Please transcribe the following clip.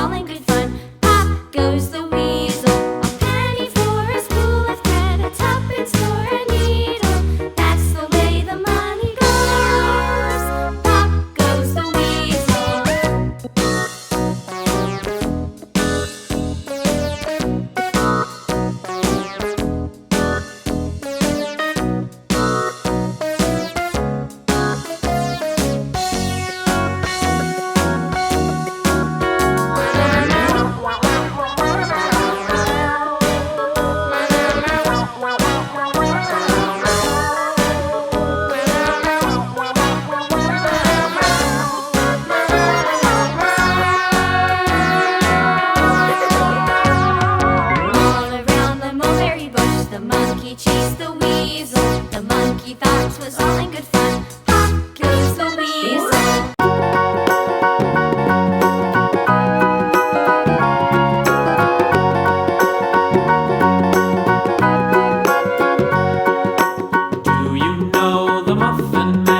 all in good fun. Pop goes the weasel, a penny for a spool of thread, a tuppence for a needle. That's the way the money goes. Pop goes the weasel. The monkey chased the weasel. The monkey thought 'twas all in good fun. Pop goes the weasel. Do you know the Muffin Man?